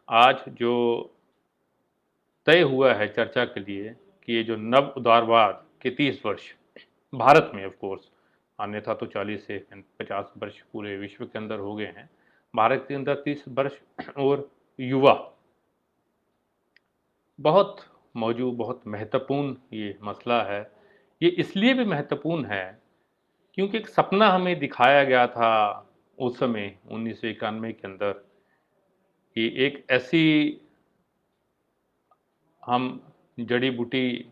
आज जो तय हुआ है चर्चा के लिए कि ये जो नव उदारवाद के 30 वर्ष भारत में ऑफ कोर्स, अन्यथा तो 40 से 50 वर्ष पूरे विश्व के अंदर हो गए हैं। भारत के अंदर 30 वर्ष और युवा बहुत बहुत महत्वपूर्ण ये मसला है। ये इसलिए भी महत्वपूर्ण है क्योंकि एक सपना हमें दिखाया गया था उस समय 1991 के अंदर कि एक ऐसी हम जड़ी बूटी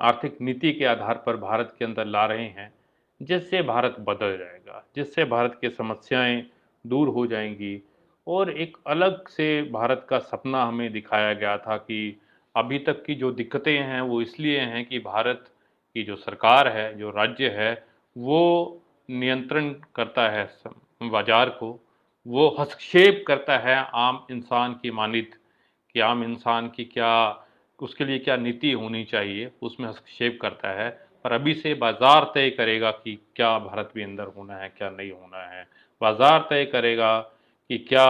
आर्थिक नीति के आधार पर भारत के अंदर ला रहे हैं, जिससे भारत बदल जाएगा, जिससे भारत की समस्याएं दूर हो जाएंगी। और एक अलग से भारत का सपना हमें दिखाया गया था कि अभी तक की जो दिक्कतें हैं वो इसलिए हैं कि भारत की जो सरकार है, जो राज्य है, वो नियंत्रण करता है बाजार को, वो हस्तक्षेप करता है आम इंसान की मानित कि आम इंसान की क्या, उसके लिए क्या नीति होनी चाहिए, उसमें हस्तक्षेप करता है। पर अभी से बाजार तय करेगा कि क्या भारत के अंदर होना है, क्या नहीं होना है। बाजार तय करेगा कि क्या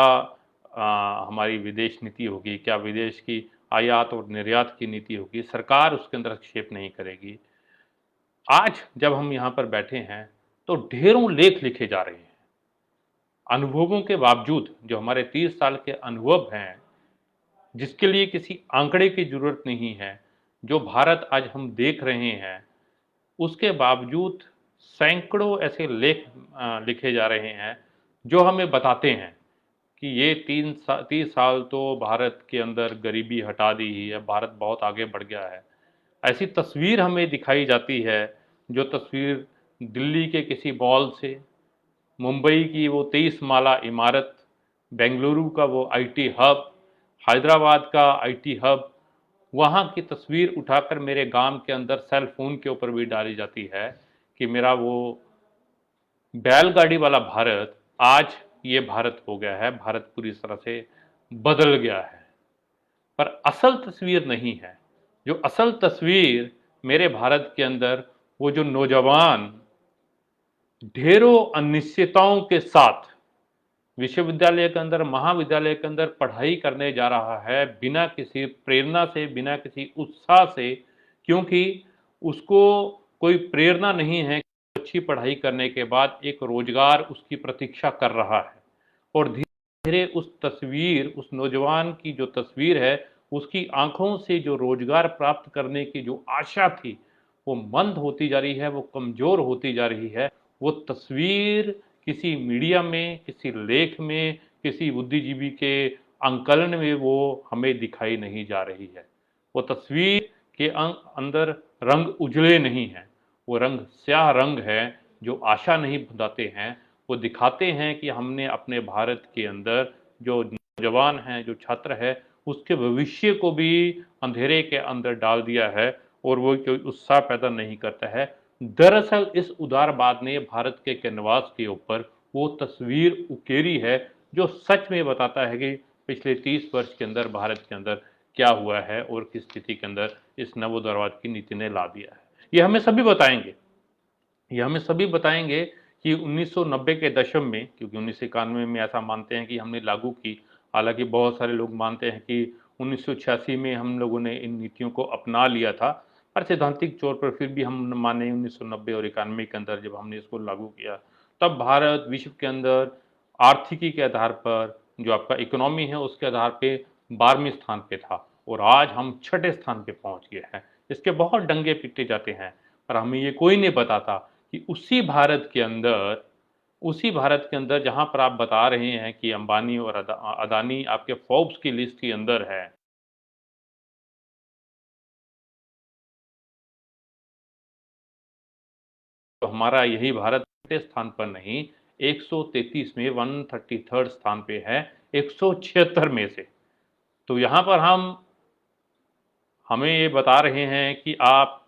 हमारी विदेश नीति होगी, क्या विदेश की आयात और निर्यात की नीति होगी। सरकार उसके अंदर हस्तक्षेप नहीं करेगी। आज जब हम यहाँ पर बैठे हैं तो ढेरों लेख लिखे जा रहे हैं। अनुभवों के बावजूद, जो हमारे 30 साल के अनुभव हैं, जिसके लिए किसी आंकड़े की जरूरत नहीं है, जो भारत आज हम देख रहे हैं, उसके बावजूद सैकड़ों ऐसे लेख लिखे जा रहे हैं जो हमें बताते हैं कि ये 30 साल तो भारत के अंदर गरीबी हटा दी ही है, भारत बहुत आगे बढ़ गया है। ऐसी तस्वीर हमें दिखाई जाती है, जो तस्वीर दिल्ली के किसी मॉल से, मुंबई की वो 23 माला इमारत, बेंगलुरु का वो आईटी हब, हैदराबाद का आईटी हब, वहाँ की तस्वीर उठाकर मेरे गांव के अंदर सेल फोन के ऊपर भी डाली जाती है कि मेरा वो बैलगाड़ी वाला भारत आज ये भारत हो गया है, भारत पूरी तरह से बदल गया है। पर असल तस्वीर नहीं है। जो असल तस्वीर मेरे भारत के अंदर, वो जो नौजवान ढेरों अनिश्चितताओं के साथ विश्वविद्यालय के अंदर, महाविद्यालय के अंदर पढ़ाई करने जा रहा है, बिना किसी प्रेरणा से, बिना किसी उत्साह से, क्योंकि उसको कोई प्रेरणा नहीं है कि अच्छी पढ़ाई करने के बाद एक रोजगार उसकी प्रतीक्षा कर रहा है। और धीरे धीरे उस तस्वीर, उस नौजवान की जो तस्वीर है, उसकी आंखों से जो रोजगार प्राप्त करने की जो आशा थी, वो मंद होती जा रही है, वो कमजोर होती जा रही है। वो तस्वीर किसी मीडिया में, किसी लेख में, किसी बुद्धिजीवी के आंकलन में वो हमें दिखाई नहीं जा रही है। वो तस्वीर के अंदर रंग उजले नहीं हैं, वो रंग स्याह रंग है, जो आशा नहीं बताते हैं। वो दिखाते हैं कि हमने अपने भारत के अंदर जो नौजवान हैं, जो छात्र है, उसके भविष्य को भी अंधेरे के अंदर डाल दिया है और वो कोई उत्साह पैदा नहीं करता है। दरअसल इस उदारवाद ने भारत के कैनवास के ऊपर वो तस्वीर उकेरी है जो सच में बताता है कि पिछले 30 वर्ष के अंदर भारत के अंदर क्या हुआ है और किस स्थिति के अंदर इस नव उदारवाद की नीति ने ला दिया है। ये हमें सभी बताएंगे। ये हमें सभी बताएंगे कि 1990 के दशक में, क्योंकि 1991 में ऐसा मानते हैं कि हमने लागू की, हालांकि बहुत सारे लोग मानते हैं कि 1986 में हम लोगों ने इन नीतियों को अपना लिया था। पर सैद्धांतिक तौर पर फिर भी हम माने 1990 और 91 के अंदर जब हमने इसको लागू किया, तब भारत विश्व के अंदर आर्थिकी के आधार पर, जो आपका इकोनॉमी है उसके आधार पे 12वें स्थान पे था और आज हम 6ठे स्थान पे पहुंच गए हैं। इसके बहुत डंगे पिटे जाते हैं, पर हमें ये कोई नहीं बताता कि उसी भारत के अंदर जहां पर आप बता रहे हैं कि अंबानी और अदानी आपके फोर्ब्स की लिस्ट के अंदर है, तो हमारा यही भारत स्थान पर नहीं, 133 में 133 स्थान पे है, 176 में से। तो यहाँ पर हमें ये बता रहे हैं कि आप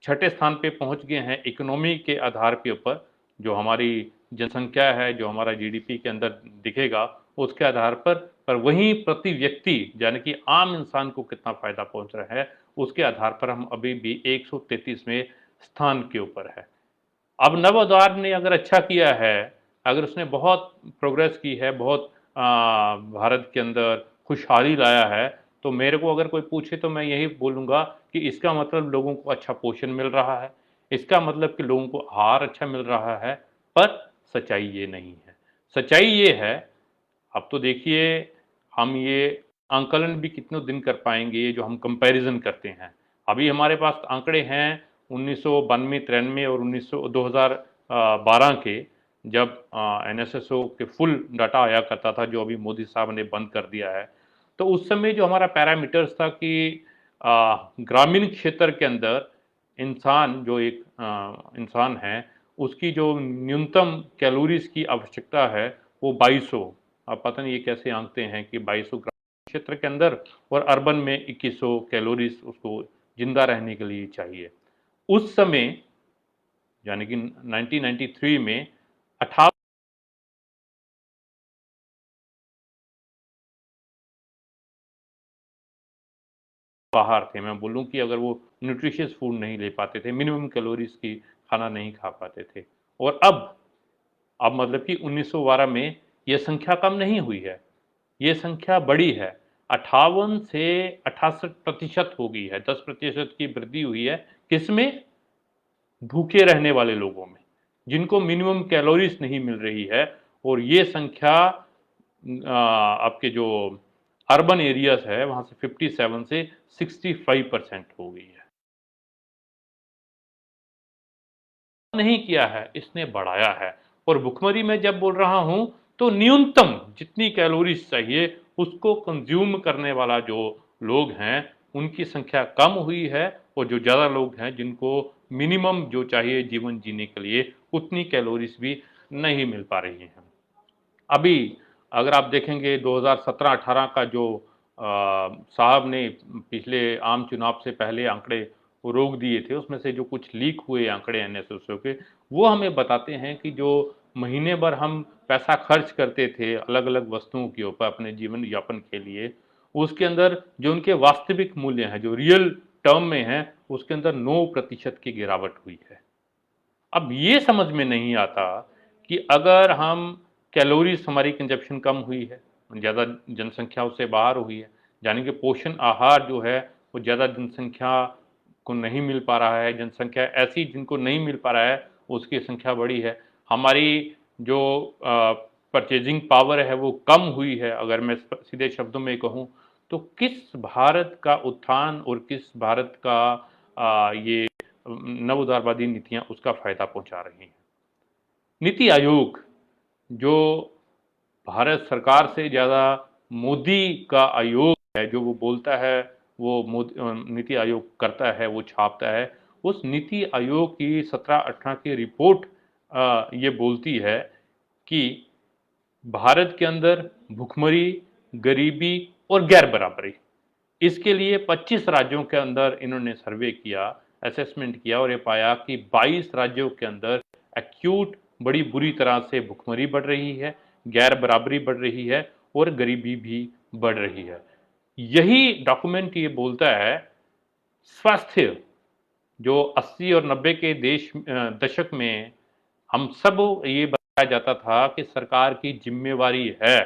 छठे स्थान पे पहुंच गए हैं इकोनॉमी के आधार के ऊपर। जो हमारी जनसंख्या है, जो हमारा जीडीपी के अंदर दिखेगा, उसके आधार पर वहीं प्रति व्यक्ति यानी कि आम इंसान को कितना फायदा पहुंच रहा है, उसके आधार पर हम अभी भी 133वें स्थान के ऊपर है। अब नवोदय ने अगर अच्छा किया है, अगर उसने बहुत प्रोग्रेस की है, बहुत भारत के अंदर खुशहाली लाया है, तो मेरे को अगर कोई पूछे तो मैं यही बोलूँगा कि इसका मतलब लोगों को अच्छा पोषण मिल रहा है, इसका मतलब कि लोगों को आहार अच्छा मिल रहा है, पर सच्चाई ये नहीं है। सच्चाई ये है, अब तो देखिए हम ये आंकलन भी कितने दिन कर पाएंगे, ये जो हम कंपैरिजन करते हैं। अभी हमारे पास आंकड़े हैं 1992-93 और 2012 के, जब एनएसएसओ के फुल डाटा आया करता था, जो अभी मोदी साहब ने बंद कर दिया है। तो उस समय जो हमारा पैरामीटर्स था कि ग्रामीण क्षेत्र के अंदर इंसान जो एक इंसान है, उसकी जो न्यूनतम कैलोरीज की आवश्यकता है वो 2200, आप पता नहीं ये कैसे आंकते हैं कि 2200 ग्रामीण क्षेत्र के अंदर और अर्बन में 2100 कैलोरीज उसको जिंदा रहने के लिए चाहिए। उस समय यानी कि 1993 में 18 बाहर थे। मैं बोलूँ कि अगर वो न्यूट्रिशियस फूड नहीं ले पाते थे, मिनिमम कैलोरीज की खाना नहीं खा पाते थे। और अब मतलब कि 1912 में ये संख्या कम नहीं हुई है, ये संख्या बढ़ी है, 58 से 68% हो गई है, 10% की वृद्धि हुई है। किसमें? भूखे रहने वाले लोगों में, जिनको मिनिमम कैलोरीज नहीं मिल रही है। और ये संख्या आपके जो अर्बन एरियाज है वहां से 57 से 65% हो गई है। नहीं किया है, इसने बढ़ाया है। और भुखमरी में जब बोल रहा हूं तो न्यूनतम जितनी कैलोरीज चाहिए उसको कंज्यूम करने वाला जो लोग हैं उनकी संख्या कम हुई है, और जो ज़्यादा लोग हैं जिनको मिनिमम जो चाहिए जीवन जीने के लिए उतनी कैलोरीज भी नहीं मिल पा रही हैं। अभी अगर आप देखेंगे 2017-18 का जो साहब ने पिछले आम चुनाव से पहले आंकड़े वो रोक दिए थे, उसमें से जो कुछ लीक हुए आंकड़े एनएसएसओ के, वो हमें बताते हैं कि जो महीने भर हम पैसा खर्च करते थे अलग अलग वस्तुओं के ऊपर अपने जीवन यापन के लिए, उसके अंदर जो उनके वास्तविक मूल्य हैं जो रियल टर्म में हैं उसके अंदर 9% की गिरावट हुई है। अब ये समझ में नहीं आता कि अगर हम कैलोरीज हमारी कंजप्शन कम हुई है, ज़्यादा जनसंख्या उससे बाहर हुई है, यानी कि पोषण आहार जो है वो ज़्यादा जनसंख्या को नहीं मिल पा रहा है, जनसंख्या ऐसी जिनको नहीं मिल पा रहा है उसकी संख्या बड़ी है। हमारी जो परचेजिंग पावर है वो कम हुई है, अगर मैं सीधे शब्दों में कहूँ तो किस भारत का उत्थान और किस भारत का ये नव उदारवादी नीतियां उसका फायदा पहुंचा रही हैं। नीति आयोग जो भारत सरकार से ज़्यादा मोदी का आयोग है, जो वो बोलता है वो नीति आयोग करता है, वो छापता है। उस नीति आयोग की 17-18 की रिपोर्ट ये बोलती है कि भारत के अंदर भुखमरी, गरीबी और गैर बराबरी, इसके लिए 25 राज्यों के अंदर इन्होंने सर्वे किया, असेसमेंट किया, और ये पाया कि 22 राज्यों के अंदर एक्यूट बड़ी बुरी तरह से भुखमरी बढ़ रही है, गैर बराबरी बढ़ रही है और गरीबी भी बढ़ रही है। यही डॉक्यूमेंट ये बोलता है स्वास्थ्य जो 80 और 90 के दशक में हम सब ये बताया जाता था कि सरकार की जिम्मेवारी है।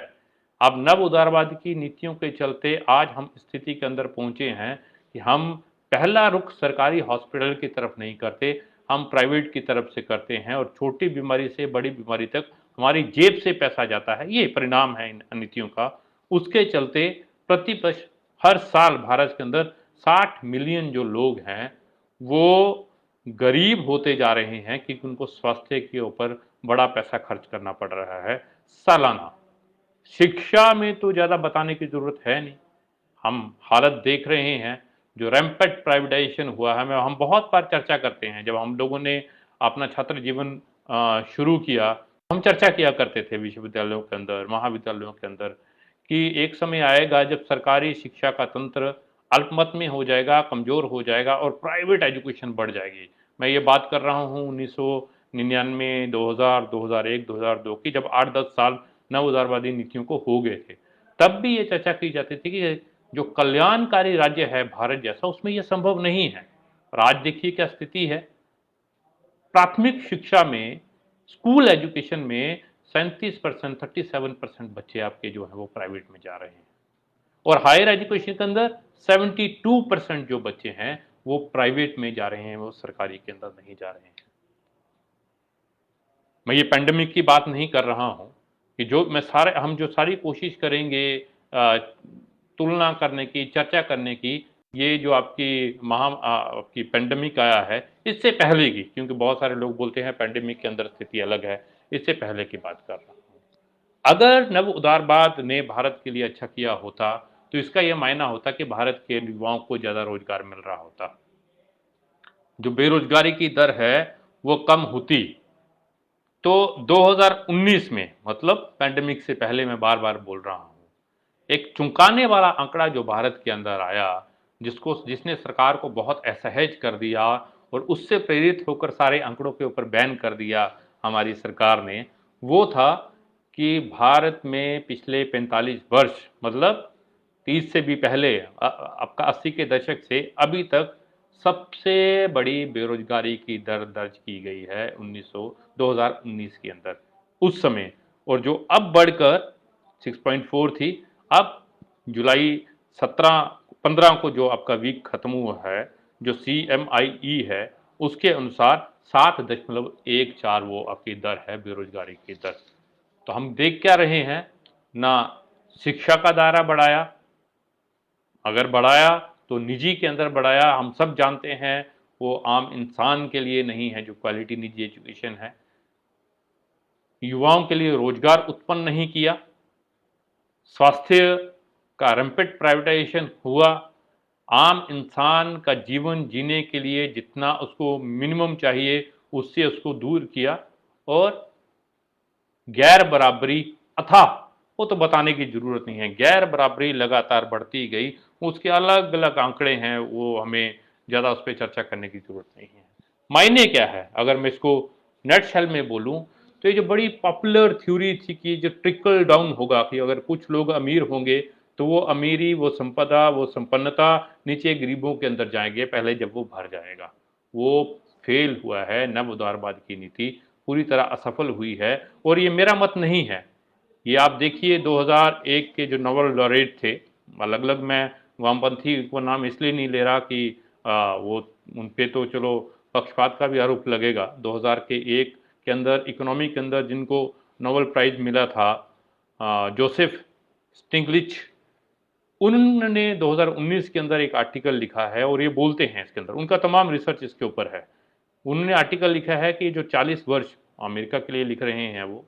अब नव उदारवाद की नीतियों के चलते आज हम स्थिति के अंदर पहुंचे हैं कि हम पहला रुख सरकारी हॉस्पिटल की तरफ नहीं करते, हम प्राइवेट की तरफ से करते हैं, और छोटी बीमारी से बड़ी बीमारी तक हमारी जेब से पैसा जाता है। ये परिणाम है इन नीतियों का। उसके चलते प्रतिवर्ष हर साल भारत के अंदर 60 मिलियन जो लोग हैं वो गरीब होते जा रहे हैं, क्योंकि उनको स्वास्थ्य के ऊपर बड़ा पैसा खर्च करना पड़ रहा है सालाना। शिक्षा में तो ज़्यादा बताने की ज़रूरत है नहीं, हम हालत देख रहे हैं। जो रैम्पेंट प्राइवेटाइजेशन हुआ है, मैं हम बहुत बार चर्चा करते हैं, जब हम लोगों ने अपना छात्र जीवन शुरू किया, हम चर्चा किया करते थे विश्वविद्यालयों के अंदर, महाविद्यालयों के अंदर, कि एक समय आएगा जब सरकारी शिक्षा का तंत्र अल्पमत में हो जाएगा, कमज़ोर हो जाएगा और प्राइवेट एजुकेशन बढ़ जाएगी। मैं ये बात कर रहा हूँ 1999, 2000, 2001, 2002 की, जब 8-10 साल नव उदारवादी नीतियों को हो गए थे। तब भी ये चर्चा की जाती थी कि जो कल्याणकारी राज्य है भारत जैसा, उसमें यह संभव नहीं है। और आज देखिए क्या स्थिति है। प्राथमिक शिक्षा में, स्कूल एजुकेशन में 37%, 37% बच्चे आपके जो हैं वो प्राइवेट में जा रहे हैं। और हायर एजुकेशन के अंदर 72% जो बच्चे हैं वो प्राइवेट में जा रहे हैं, वो सरकारी के अंदर नहीं जा रहे हैं। मैं ये पैंडेमिक की बात नहीं कर रहा हूँ कि हम जो सारी कोशिश करेंगे तुलना करने की, चर्चा करने की, ये जो आपकी पैंडेमिक आया है इससे पहले की, क्योंकि बहुत सारे लोग बोलते हैं पैंडेमिक के अंदर स्थिति अलग है, इससे पहले की बात कर रहा हूँ। अगर नव उदारवाद ने भारत के लिए अच्छा किया होता तो इसका यह मायना होता कि भारत के युवाओं को ज्यादा रोजगार मिल रहा होता, जो बेरोजगारी की दर है वो कम होती। तो 2019 में, मतलब पैंडेमिक से पहले, मैं बार बार बोल रहा हूँ, एक चौंकाने वाला आंकड़ा जो भारत के अंदर आया, जिसने सरकार को बहुत असहज कर दिया और उससे प्रेरित होकर सारे आंकड़ों के ऊपर बैन कर दिया हमारी सरकार ने, वो था कि भारत में पिछले 45 वर्ष, मतलब 30 से भी पहले, आपका 80 के दशक से अभी तक सबसे बड़ी बेरोजगारी की दर दर्ज की गई है 2019 के अंदर उस समय। और जो अब बढ़कर 6.4 थी, अब जुलाई 15 को जो आपका वीक खत्म हुआ है, जो CMIE है, उसके अनुसार 7.14 वो आपकी दर है, बेरोजगारी की दर। तो हम देख क्या रहे हैं, ना शिक्षा का दायरा बढ़ाया, अगर बढ़ाया तो निजी के अंदर बढ़ाया, हम सब जानते हैं वो आम इंसान के लिए नहीं है जो क्वालिटी निजी एजुकेशन है। युवाओं के लिए रोजगार उत्पन्न नहीं किया, स्वास्थ्य का रैंपेट प्राइवेटाइजेशन हुआ, आम इंसान का जीवन जीने के लिए जितना उसको मिनिमम चाहिए उससे उसको दूर किया, और गैर बराबरी अथाह, वो तो बताने की जरूरत नहीं है, गैर बराबरी लगातार बढ़ती गई। उसके अलग अलग आंकड़े हैं, वो हमें ज़्यादा उस पर चर्चा करने की जरूरत नहीं है। मायने क्या है, अगर मैं इसको नटशेल में बोलूं, तो ये जो बड़ी पॉपुलर थ्योरी थी कि जो ट्रिकल डाउन होगा, कि अगर कुछ लोग अमीर होंगे तो वो अमीरी, वो संपदा, वो संपन्नता नीचे गरीबों के अंदर जाएंगे पहले, जब वो भर जाएगा। वो फेल हुआ है, नव उदारवाद की नीति पूरी तरह असफल हुई है। और ये मेरा मत नहीं है, ये आप देखिए 2001 के जो नोबेल लॉरेट थे, अलग अलग, मैं वामपंथी को नाम इसलिए नहीं ले रहा कि वो उन पे तो चलो पक्षपात का भी आरोप लगेगा। 2001 के अंदर इकोनॉमी के अंदर जिनको नोबेल प्राइज मिला था, जोसेफ स्टिग्लिच, उन्होंने 2019 के अंदर एक आर्टिकल लिखा है, और ये बोलते हैं इसके अंदर, उनका तमाम रिसर्च इसके ऊपर है। उन्होंने आर्टिकल लिखा है कि जो 40 वर्ष, अमेरिका के लिए लिख रहे हैं वो,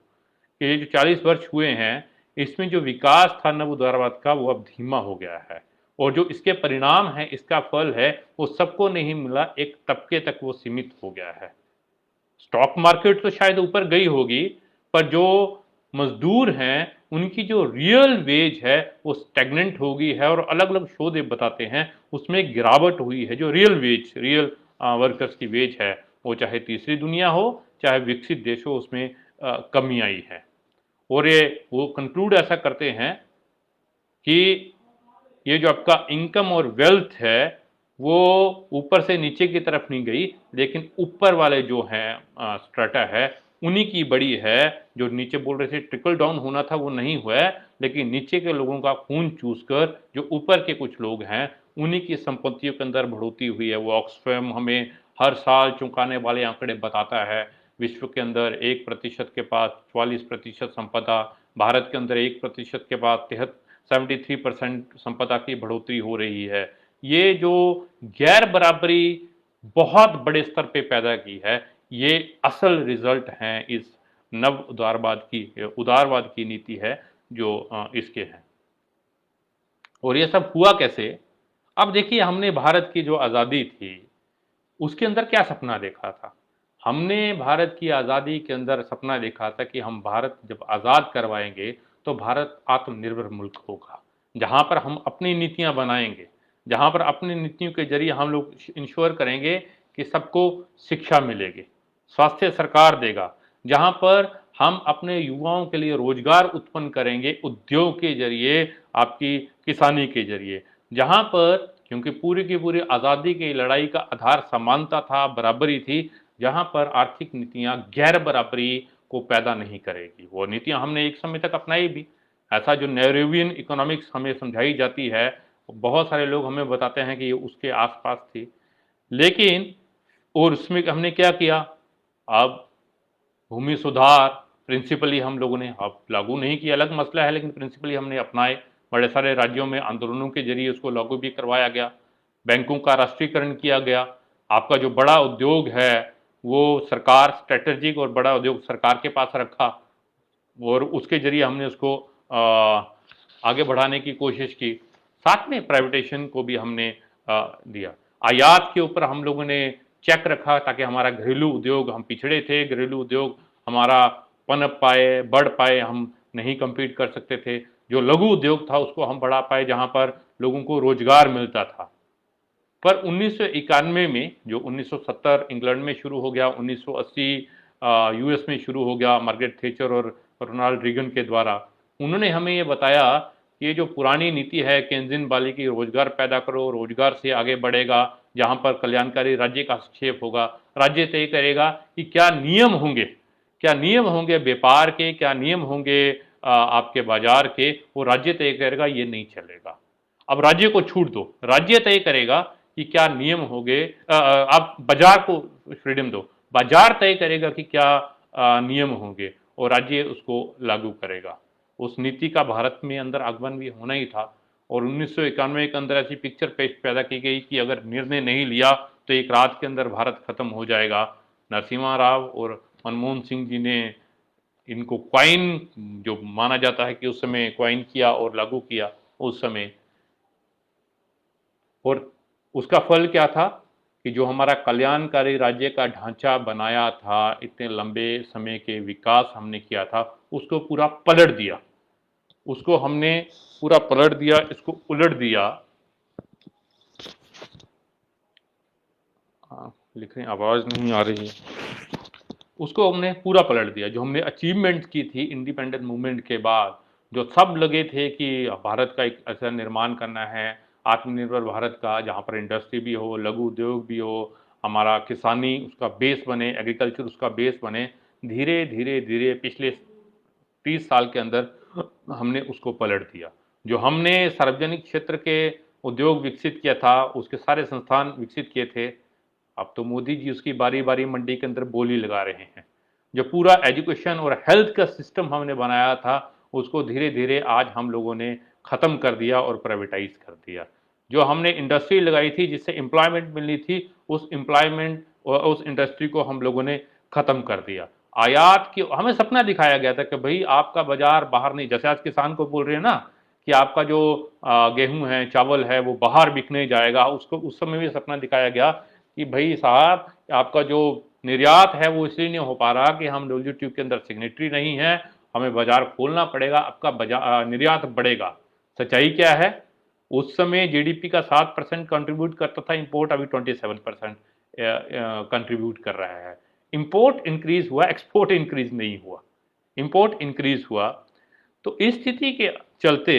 कि ये जो 40 वर्ष हुए हैं, इसमें जो विकास था नव उदारवाद का वो अब धीमा हो गया है, और जो इसके परिणाम है, इसका फल है, वो सबको नहीं मिला, एक तबके तक वो सीमित हो गया है। स्टॉक मार्केट तो शायद ऊपर गई होगी, पर जो मजदूर हैं उनकी जो रियल वेज है वो स्टेगनेंट हो गई है, और अलग अलग शोध बताते हैं उसमें गिरावट हुई है। जो रियल वर्कर्स की वेज है, वो चाहे तीसरी दुनिया हो चाहे विकसित देश हो, उसमें कमी आई है। और ये वो कंक्लूड ऐसा करते हैं कि ये जो आपका इनकम और वेल्थ है वो ऊपर से नीचे की तरफ नहीं गई, लेकिन ऊपर वाले जो हैं स्ट्रेटा है उन्हीं की बड़ी है। जो नीचे बोल रहे थे ट्रिकल डाउन होना था वो नहीं हुआ है, लेकिन नीचे के लोगों का खून चूसकर जो ऊपर के कुछ लोग हैं उन्हीं की संपत्तियों के अंदर बढ़ोतरी हुई है। वो ऑक्सफैम हमें हर साल चौंकाने वाले आंकड़े बताता है। विश्व के अंदर 1% के पास 44% संपदा, भारत के अंदर 1% के पास 73% संपदा की बढ़ोतरी हो रही है। ये जो गैर बराबरी बहुत बड़े स्तर पे पैदा की है, ये असल रिजल्ट हैं इस नव उदारवाद की नीति है जो इसके हैं। और ये सब हुआ कैसे? अब देखिए, हमने भारत की जो आज़ादी थी उसके अंदर क्या सपना देखा था? हमने भारत की आज़ादी के अंदर सपना देखा था कि हम भारत जब आज़ाद करवाएंगे तो भारत आत्मनिर्भर मुल्क होगा, जहाँ पर हम अपनी नीतियाँ बनाएंगे, जहाँ पर अपनी नीतियों के जरिए हम लोग इंश्योर करेंगे कि सबको शिक्षा मिलेगी, स्वास्थ्य सरकार देगा, जहाँ पर हम अपने युवाओं के लिए रोजगार उत्पन्न करेंगे उद्योग के जरिए, आपकी किसानी के जरिए, जहाँ पर, क्योंकि पूरी की पूरी आज़ादी की लड़ाई का आधार समानता था, बराबरी थी, जहाँ पर आर्थिक नीतियाँ गैर बराबरी को पैदा नहीं करेगी। वो नीतियां हमने एक समय तक अपनाई भी। ऐसा जो नेहरूवियन इकोनॉमिक्स हमें समझाई जाती है, बहुत सारे लोग हमें बताते हैं कि ये उसके आसपास थी, लेकिन और उसमें हमने क्या किया, अब भूमि सुधार प्रिंसिपली हम लोगों ने अब लागू नहीं किया, अलग मसला है, लेकिन प्रिंसिपली हमने अपनाए। बड़े सारे राज्यों में आंदोलनों के जरिए उसको लागू भी करवाया गया। बैंकों का राष्ट्रीयकरण किया गया। आपका जो बड़ा उद्योग है वो सरकार स्ट्रेटेजिक और बड़ा उद्योग सरकार के पास रखा, और उसके जरिए हमने उसको आगे बढ़ाने की कोशिश की। साथ में प्राइवेटाइजेशन को भी हमने दिया। आयात के ऊपर हम लोगों ने चेक रखा ताकि हमारा घरेलू उद्योग, हम पिछड़े थे, घरेलू उद्योग हमारा पनप पाए, बढ़ पाए, हम नहीं कम्पीट कर सकते थे। जो लघु उद्योग था उसको हम बढ़ा पाए, जहां पर लोगों को रोजगार मिलता था। पर 1991 में, जो 1970 इंग्लैंड में शुरू हो गया, 1980 यूएस में शुरू हो गया मार्गरेट थैचर और रोनाल्ड रीगन के द्वारा, उन्होंने हमें ये बताया कि ये जो पुरानी नीति है केन्जिन वाली की, रोजगार पैदा करो, रोजगार से आगे बढ़ेगा, जहां पर कल्याणकारी राज्य का हस्तक्षेप होगा, राज्य तय करेगा कि क्या नियम होंगे, क्या नियम होंगे व्यापार के, क्या नियम होंगे आपके बाजार के, वो राज्य तय करेगा, ये नहीं चलेगा। अब राज्य को छूट दो, राज्य तय करेगा कि क्या नियम होंगे, आप बाजार को फ्रीडम दो, बाजार तय करेगा कि क्या नियम होंगे और राज्य उसको लागू करेगा। उस नीति का भारत में अंदर आगमन भी होना ही था। और 1991 के अंदर ऐसी पिक्चर पैदा की गई कि अगर निर्णय नहीं लिया तो एक रात के अंदर भारत खत्म हो जाएगा। नरसिम्हा राव और मनमोहन सिंह जी ने इनको क्वाइन, जो माना जाता है कि उस समय क्वाइन किया और लागू किया उस समय, और उसका फल क्या था कि जो हमारा कल्याणकारी राज्य का ढांचा बनाया था, इतने लंबे समय के विकास हमने किया था, उसको पूरा पलट दिया, उसको हमने पूरा पलट दिया, इसको उलट दिया। लिख रहे हैं, आवाज नहीं आ रही है। उसको हमने पूरा पलट दिया। जो हमने अचीवमेंट की थी इंडिपेंडेंट मूवमेंट के बाद, जो सब लगे थे कि भारत का एक ऐसा निर्माण करना है, आत्मनिर्भर भारत का, जहाँ पर इंडस्ट्री भी हो, लघु उद्योग भी हो, हमारा किसानी उसका बेस बने, एग्रीकल्चर उसका बेस बने, धीरे धीरे धीरे पिछले 30 साल के अंदर हमने उसको पलट दिया। जो हमने सार्वजनिक क्षेत्र के उद्योग विकसित किया था, उसके सारे संस्थान विकसित किए थे, अब तो मोदी जी उसकी बारी बारी मंडी के अंदर बोली लगा रहे हैं। जो पूरा एजुकेशन और हेल्थ का सिस्टम हमने बनाया था, उसको धीरे धीरे आज हम लोगों ने ख़त्म कर दिया और प्राइवेटाइज कर दिया। जो हमने इंडस्ट्री लगाई थी जिससे एम्प्लॉयमेंट मिलनी थी, उस एम्प्लॉयमेंट और उस इंडस्ट्री को हम लोगों ने ख़त्म कर दिया। आयात की हमें सपना दिखाया गया था कि भाई आपका बाजार बाहर नहीं, जैसे आज किसान को बोल रहे हैं ना कि आपका जो गेहूं है, चावल है, वो बाहर बिकने जाएगा, उसको उस समय भी सपना दिखाया गया कि भाई साहब आपका जो निर्यात है वो इसलिए नहीं हो पा रहा कि हम WTO के अंदर सिग्नेटरी नहीं है, हमें बाजार खोलना पड़ेगा, आपका बाजार निर्यात बढ़ेगा। सच्चाई क्या है, उस समय जीडीपी का 7% कंट्रीब्यूट करता था इंपोर्ट, अभी 27% कंट्रीब्यूट कर रहा है। इंपोर्ट इंक्रीज हुआ, एक्सपोर्ट इंक्रीज नहीं हुआ, इंपोर्ट इंक्रीज हुआ। तो इस स्थिति के चलते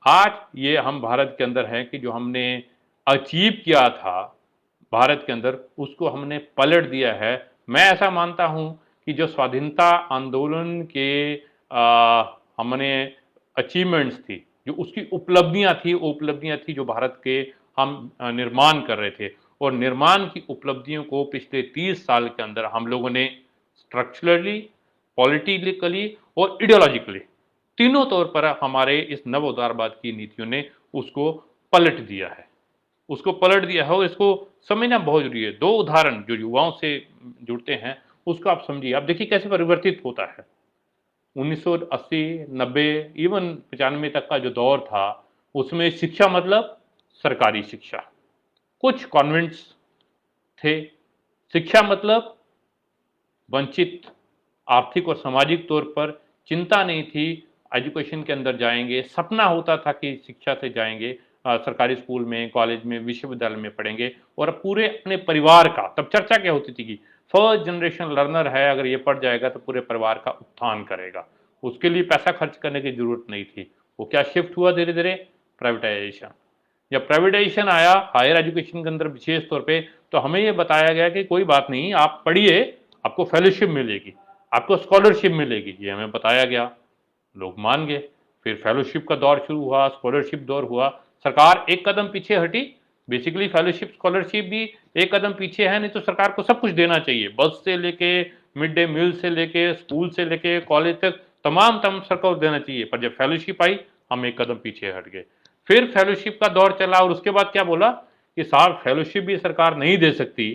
आज ये हम भारत के अंदर है कि जो हमने अचीव किया था भारत के अंदर, उसको हमने पलट दिया है। मैं ऐसा मानता हूं कि जो स्वाधीनता आंदोलन के हमने अचीवमेंट्स थी, जो उसकी उपलब्धियां थी, वो उपलब्धियां थी जो भारत के हम निर्माण कर रहे थे, और निर्माण की उपलब्धियों को पिछले 30 साल के अंदर हम लोगों ने स्ट्रक्चरली, पॉलिटिकली और इडियोलॉजिकली, तीनों तौर पर हमारे इस नव उदारवाद की नीतियों ने उसको पलट दिया है, उसको पलट दिया है। और इसको समझना बहुत जरूरी है। 2 उदाहरण जो युवाओं से जुड़ते हैं उसको आप समझिए। आप देखिए कैसे परिवर्तित होता है। 1980, 90, इवन 95 तक का जो दौर था, उसमें शिक्षा मतलब सरकारी शिक्षा, कुछ कॉन्वेंट्स थे। शिक्षा मतलब वंचित, आर्थिक और सामाजिक तौर पर चिंता नहीं थी, एजुकेशन के अंदर जाएंगे, सपना होता था कि शिक्षा से जाएंगे, सरकारी स्कूल में, कॉलेज में, विश्वविद्यालय में पढ़ेंगे, और पूरे अपने परिवार का, तब चर्चा क्या होती थी कि फर्स्ट जनरेशन लर्नर है, अगर ये पढ़ जाएगा तो पूरे परिवार का उत्थान करेगा, उसके लिए पैसा खर्च करने की जरूरत नहीं थी। वो क्या शिफ्ट हुआ धीरे धीरे, प्राइवेटाइजेशन। जब प्राइवेटाइजेशन आया हायर एजुकेशन के अंदर विशेष तौर पे, तो हमें ये बताया गया कि कोई बात नहीं, आप पढ़िए, आपको फेलोशिप मिलेगी, आपको स्कॉलरशिप मिलेगी, ये हमें बताया गया, लोग मान गए। फिर फेलोशिप का दौर शुरू हुआ, स्कॉलरशिप दौर हुआ, सरकार एक कदम पीछे हटी। बेसिकली फेलोशिप स्कॉलरशिप भी एक कदम पीछे है, नहीं तो सरकार को सब कुछ देना चाहिए, बस से लेके मिड डे मील से लेके स्कूल से लेके कॉलेज तक तमाम सरकार को देना चाहिए। पर जब फेलोशिप आई, हम एक कदम पीछे हट गए। फिर फेलोशिप का दौर चला और उसके बाद क्या बोला कि साहब फेलोशिप भी सरकार नहीं दे सकती,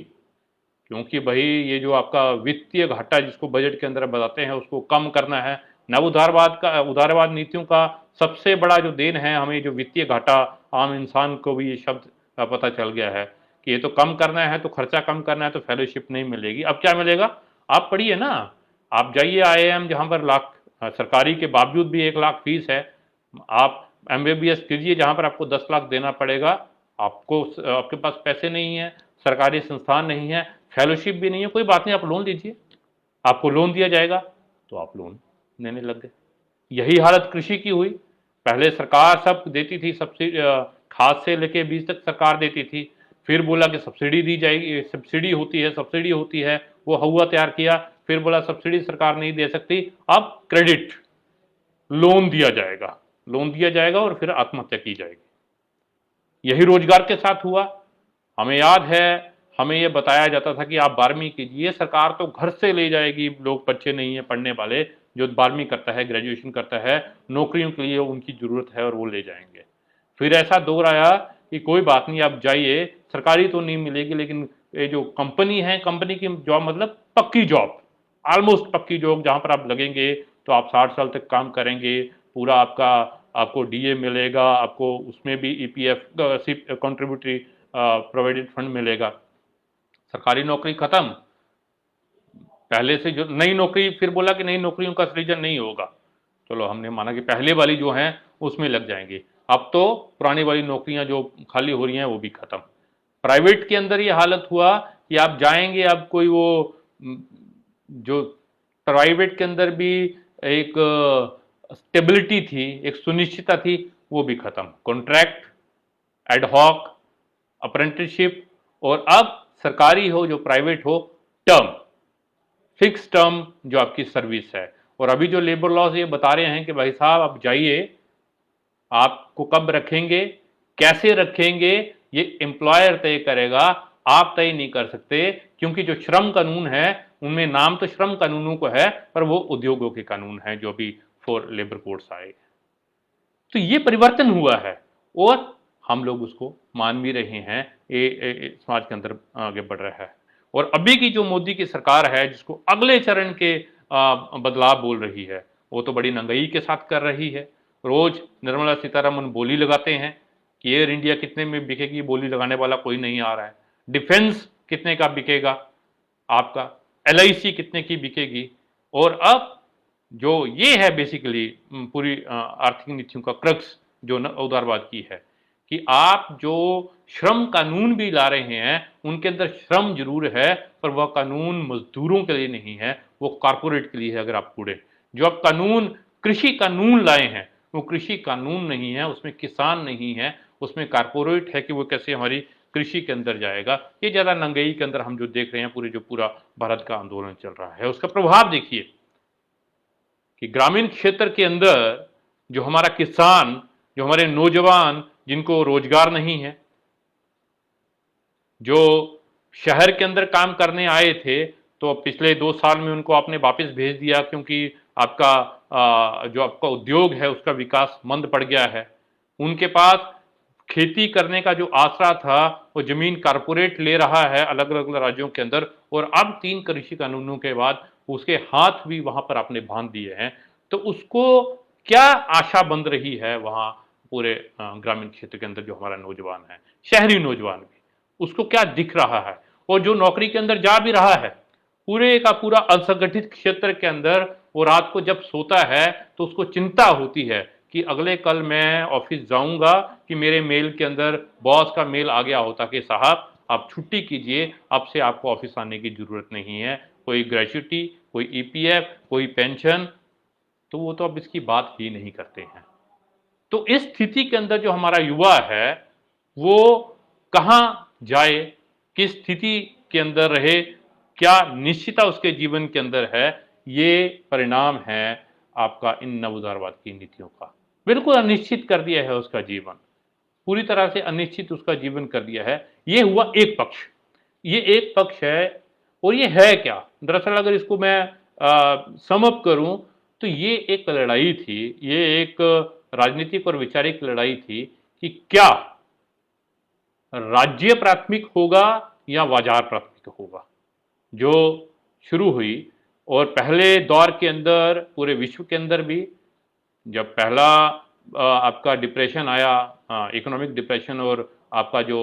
क्योंकि भाई ये जो आपका वित्तीय घाटा जिसको बजट के अंदर बताते हैं उसको कम करना है। नव उदारवाद नीतियों का सबसे बड़ा जो देन है हमें, जो वित्तीय घाटा, आम इंसान को भी ये शब्द पता चल गया है कि ये तो कम करना है, तो खर्चा कम करना है, तो फेलोशिप नहीं मिलेगी। अब क्या मिलेगा? आप पढ़िए ना, आप जाइए IIM जहाँ पर लाख सरकारी के बावजूद भी 1 लाख फीस है, आप MBBS कीजिए जहाँ पर आपको 10 लाख देना पड़ेगा। आपको आपके पास पैसे नहीं है, सरकारी संस्थान नहीं है, फेलोशिप भी नहीं है, कोई बात नहीं, आप लोन लीजिए, आपको लोन दिया जाएगा। तो आप लोन लेने लग गए। यही हालत कृषि की हुई। पहले सरकार सब देती थी, सब्सिडी खाद से लेके बीज तक सरकार देती थी। फिर बोला कि सब्सिडी दी जाएगी, सब्सिडी होती है, सब्सिडी होती है, वो हुआ तैयार किया। फिर बोला सब्सिडी सरकार नहीं दे सकती, अब क्रेडिट लोन दिया जाएगा, लोन दिया जाएगा और फिर आत्महत्या की जाएगी। यही रोजगार के साथ हुआ। हमें याद है, हमें ये बताया जाता था कि आप 12वीं कीजिए, सरकार तो घर से ले जाएगी, लोग बच्चे नहीं है पढ़ने वाले, जो 12वीं करता है, ग्रेजुएशन करता है, नौकरियों के लिए उनकी जरूरत है और वो ले जाएंगे। फिर ऐसा दौर आया कि कोई बात नहीं, आप जाइए, सरकारी तो नहीं मिलेगी, लेकिन ये जो कंपनी है, कंपनी की जॉब मतलब पक्की जॉब, ऑलमोस्ट पक्की जॉब, जहां पर आप लगेंगे तो आप 60 साल तक काम करेंगे, पूरा आपको DA मिलेगा, आपको उसमें भी EPF कॉन्ट्रीब्यूटरी प्रोविडेंट फंड मिलेगा। सरकारी नौकरी खत्म। पहले से जो नई नौकरी, फिर बोला कि नई नौकरियों का सृजन नहीं होगा। चलो हमने माना कि पहले वाली जो हैं उसमें लग जाएंगे। अब तो पुरानी वाली नौकरियां जो खाली हो रही हैं वो भी खत्म। प्राइवेट के अंदर ये हालत हुआ कि आप जाएंगे, अब कोई वो जो प्राइवेट के अंदर भी एक स्टेबिलिटी थी, एक सुनिश्चितता थी, वो भी खत्म। कॉन्ट्रैक्ट, एडहॉक, अप्रेंटिसशिप, और अब सरकारी हो जो प्राइवेट हो, टर्म, फिक्स टर्म जो आपकी सर्विस है। और अभी जो लेबर लॉज ये बता रहे हैं कि भाई साहब आप जाइए, आपको कब रखेंगे, कैसे रखेंगे, ये एम्प्लॉयर तय करेगा, आप तय नहीं कर सकते। क्योंकि जो श्रम कानून है उनमें नाम तो श्रम कानूनों को है, पर वो उद्योगों के कानून है जो भी 4 लेबर कोड्स आए। तो ये परिवर्तन हुआ है और हम लोग उसको मान भी रहे हैं, समाज के अंदर आगे बढ़ रहा है। और अभी की जो मोदी की सरकार है, जिसको अगले चरण के बदलाव बोल रही है, वो तो बड़ी नंगई के साथ कर रही है। रोज निर्मला सीतारमन बोली लगाते हैं कि एयर इंडिया कितने में बिकेगी, बोली लगाने वाला कोई नहीं आ रहा है। डिफेंस कितने का बिकेगा आपका, LIC कितने की बिकेगी। और अब जो ये है बेसिकली पूरी आर्थिक नीतियों का क्रक्स जो उदारवाद की है, कि आप जो श्रम कानून भी ला रहे हैं उनके अंदर श्रम जरूर है, पर वह कानून मजदूरों के लिए नहीं है, वो कारपोरेट के लिए है। अगर आप पूरे जो आप कानून, कृषि कानून लाए हैं, वो कृषि कानून नहीं है, उसमें किसान नहीं है, उसमें कारपोरेट है कि वो कैसे हमारी कृषि के अंदर जाएगा। ये ज्यादा नंगई के अंदर हम जो देख रहे हैं, पूरा भारत का आंदोलन चल रहा है, उसका प्रभाव देखिए कि ग्रामीण क्षेत्र के अंदर जो हमारा किसान, जो हमारे नौजवान जिनको रोजगार नहीं है, जो शहर के अंदर काम करने आए थे, तो पिछले 2 साल में उनको आपने वापस भेज दिया, क्योंकि आपका जो आपका उद्योग है उसका विकास मंद पड़ गया है। उनके पास खेती करने का जो आसरा था, वो जमीन कारपोरेट ले रहा है अलग अलग राज्यों के अंदर, और अब 3 कृषि कानूनों के बाद उसके हाथ भी वहां पर आपने बांध दिए हैं। तो उसको क्या आशा बंध रही है वहां पूरे ग्रामीण क्षेत्र के अंदर जो हमारा नौजवान है, शहरी नौजवान भी, उसको क्या दिख रहा है। और जो नौकरी के अंदर जा भी रहा है, पूरे का पूरा असंगठित क्षेत्र के अंदर, वो रात को जब सोता है तो उसको चिंता होती है कि अगले कल मैं ऑफिस जाऊंगा कि मेरे मेल के अंदर बॉस का मेल आ गया होता कि साहब आप छुट्टी कीजिए, अब से आपको ऑफिस आने की जरूरत नहीं है, कोई ग्रेच्युटी, कोई EPF, कोई पेंशन। तो वो तो अब इसकी बात ही नहीं करते हैं। तो इस स्थिति के अंदर जो हमारा युवा है वो कहाँ जाए, किस स्थिति के अंदर रहे, क्या निश्चितता उसके जीवन के अंदर है, ये परिणाम है आपका इन नव उदारवाद की नीतियों का। बिल्कुल अनिश्चित कर दिया है उसका जीवन, पूरी तरह से अनिश्चित उसका जीवन कर दिया है। ये हुआ एक पक्ष, ये एक पक्ष है। और ये है क्या? दरअसल अगर इसको मैं सम अप करूं तो ये एक लड़ाई थी, ये एक राजनीतिक और वैचारिक लड़ाई थी कि क्या राज्य प्राथमिक होगा या बाजार प्राथमिक होगा, जो शुरू हुई। और पहले दौर के अंदर पूरे विश्व के अंदर भी जब पहला आपका डिप्रेशन आया, इकोनॉमिक डिप्रेशन, और आपका जो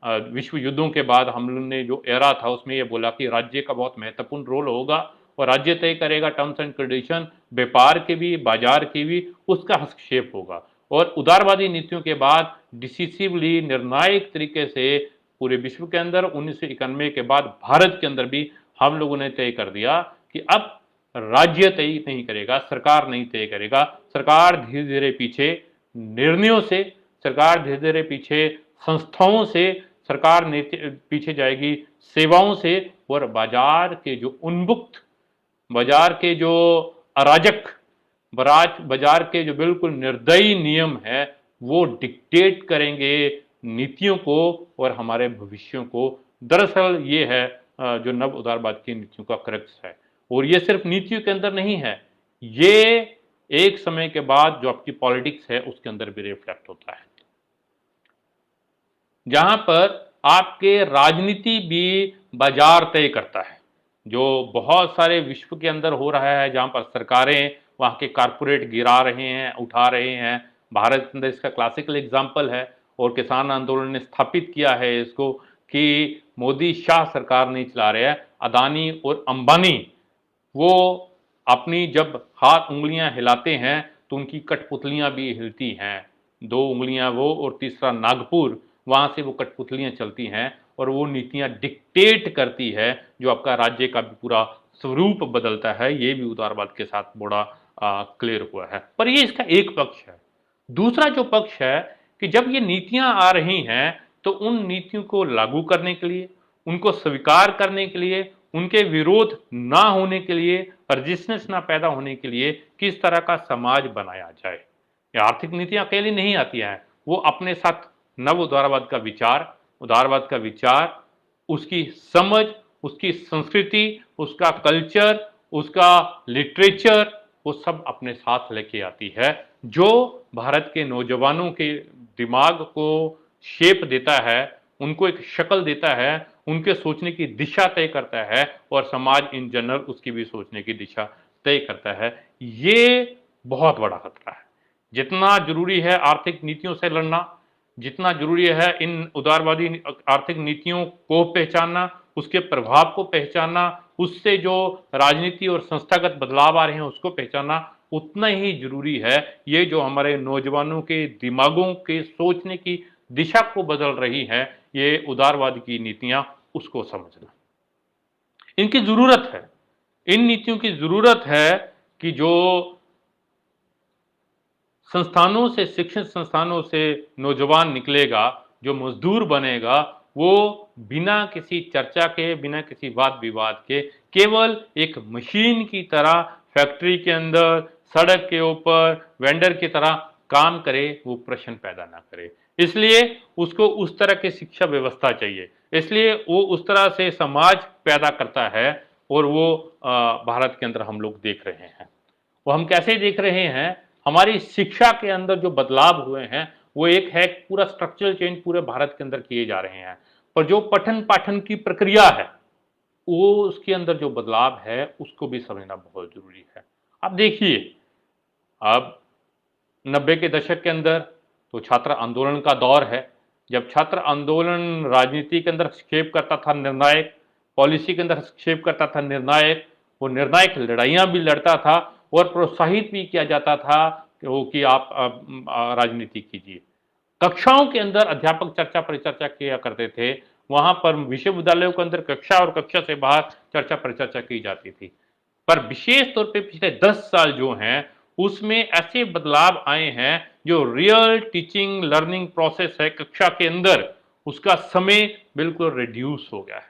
विश्व युद्धों के बाद हम लोगों ने जो एरा था उसमें ये बोला कि राज्य का बहुत महत्वपूर्ण रोल होगा और राज्य तय करेगा टर्म्स एंड कंडीशन, व्यापार के भी बाजार की भी उसका हस्तक्षेप होगा। और उदारवादी नीतियों के बाद डिसिसिवली निर्णायक तरीके से पूरे विश्व के अंदर 1991 के बाद भारत के अंदर भी हम लोगों ने तय कर दिया कि अब राज्य तय नहीं करेगा, सरकार नहीं तय करेगा, सरकार धीरे धीरे पीछे निर्णयों से, सरकार धीरे धीरे पीछे संस्थाओं से, सरकार पीछे जाएगी सेवाओं से, और बाजार के जो उन्मुक्त, बाजार के जो अराजक, बाजार के जो बिल्कुल निर्दयी नियम है वो डिक्टेट करेंगे नीतियों को और हमारे भविष्यों को। दरअसल ये है जो नव उदारवाद की नीतियों का क्रक्स है। और ये सिर्फ नीतियों के अंदर नहीं है, ये एक समय के बाद जो आपकी पॉलिटिक्स है उसके अंदर भी रिफ्लेक्ट होता है, जहां पर आपके राजनीति भी बाजार तय करता है। जो बहुत सारे विश्व के अंदर हो रहा है, जहां पर सरकारें वहां के कारपोरेट गिरा रहे हैं, उठा रहे हैं। भारत के अंदर इसका क्लासिकल एग्जाम्पल है, और किसान आंदोलन ने स्थापित किया है इसको कि मोदी शाह सरकार नहीं चला रहे हैं, अदानी और अंबानी वो अपनी जब हाथ उंगलियां हिलाते हैं तो उनकी कठपुतलियां भी हिलती हैं। दो उंगलियां वो और तीसरा नागपुर, वहां से वो कठपुतलियां चलती हैं और वो नीतियां डिक्टेट करती है, जो आपका राज्य का भी पूरा स्वरूप बदलता है। ये भी उदारवाद के साथ बड़ा क्लियर हुआ है। पर ये इसका एक पक्ष है। दूसरा जो पक्ष है कि जब ये नीतियां आ रही हैं तो उन नीतियों को लागू करने के लिए, उनको स्वीकार करने के लिए, उनके विरोध ना होने के लिए, रजिस्टेंस ना पैदा होने के लिए किस तरह का समाज बनाया जाए। ये आर्थिक नीतियां अकेली नहीं आती हैं, वो अपने साथ नव उदारवाद का विचार, उदारवाद का विचार, उसकी समझ, उसकी संस्कृति, उसका कल्चर, उसका लिटरेचर, वो सब अपने साथ लेके आती है, जो भारत के नौजवानों के दिमाग को शेप देता है, उनको एक शक्ल देता है, उनके सोचने की दिशा तय करता है, और समाज इन जनरल उसकी भी सोचने की दिशा तय करता है। ये बहुत बड़ा खतरा है। जितना जरूरी है आर्थिक नीतियों से लड़ना, जितना जरूरी है इन उदारवादी आर्थिक नीतियों को पहचानना, उसके प्रभाव को पहचानना, उससे जो राजनीति और संस्थागत बदलाव आ रहे हैं उसको पहचानना, उतना ही जरूरी है ये जो हमारे नौजवानों के दिमागों के सोचने की दिशा को बदल रही है, ये उदारवाद की नीतियां, उसको समझना। इनकी जरूरत है, इन नीतियों की जरूरत है कि जो संस्थानों से, शिक्षण संस्थानों से नौजवान निकलेगा, जो मजदूर बनेगा, वो बिना किसी चर्चा के, बिना किसी वाद विवाद के, केवल एक मशीन की तरह फैक्ट्री के अंदर, सड़क के ऊपर वेंडर की तरह काम करे, वो प्रश्न पैदा ना करे। इसलिए उसको उस तरह की शिक्षा व्यवस्था चाहिए, इसलिए वो उस तरह से समाज पैदा करता है। और वो भारत के अंदर हम लोग देख रहे हैं। वो हम कैसे देख रहे हैं? हमारी शिक्षा के अंदर जो बदलाव हुए हैं वो एक है, पूरा स्ट्रक्चरल चेंज पूरे भारत के अंदर किए जा रहे हैं। पर जो पठन पाठन की प्रक्रिया है, वो उसके अंदर जो बदलाव है उसको भी समझना बहुत जरूरी है। अब देखिए, अब 90 के दशक के अंदर तो छात्र आंदोलन का दौर है। जब छात्र आंदोलन राजनीति के अंदर हस्तक्षेप करता था निर्णायक, पॉलिसी के अंदर हस्तक्षेप करता था निर्णायक, वो निर्णायक लड़ाइयां भी लड़ता था और प्रोत्साहित भी किया जाता था कि आप राजनीति कीजिए। कक्षाओं के अंदर अध्यापक चर्चा परिचर्चा किया करते थे, वहां पर विश्वविद्यालयों के अंदर कक्षा और कक्षा से बाहर चर्चा परिचर्चा की जाती थी। पर विशेष तौर पे पिछले 10 साल जो हैं उसमें ऐसे बदलाव आए हैं, जो रियल टीचिंग लर्निंग प्रोसेस है कक्षा के अंदर, उसका समय बिल्कुल रिड्यूस हो गया है,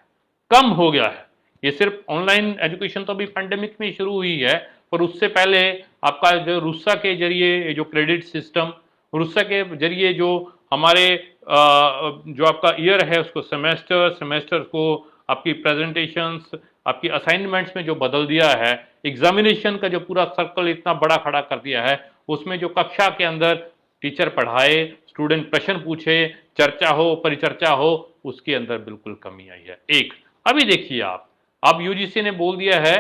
कम हो गया है। ये सिर्फ ऑनलाइन एजुकेशन तो अभी पैंडेमिक में शुरू हुई है, पर उससे पहले आपका जो रूसा के जरिए जो क्रेडिट सिस्टम, रूसा के जरिए जो हमारे जो आपका ईयर है उसको सेमेस्टर, सेमेस्टर को आपकी प्रेजेंटेशंस, आपकी असाइनमेंट्स में जो बदल दिया है, एग्जामिनेशन का जो पूरा सर्कल इतना बड़ा खड़ा कर दिया है, उसमें जो कक्षा के अंदर टीचर पढ़ाए, स्टूडेंट प्रश्न पूछे, चर्चा हो, परिचर्चा हो, उसके अंदर बिल्कुल कमी आई है। एक अभी देखिए आप, अब यूजीसी ने बोल दिया है,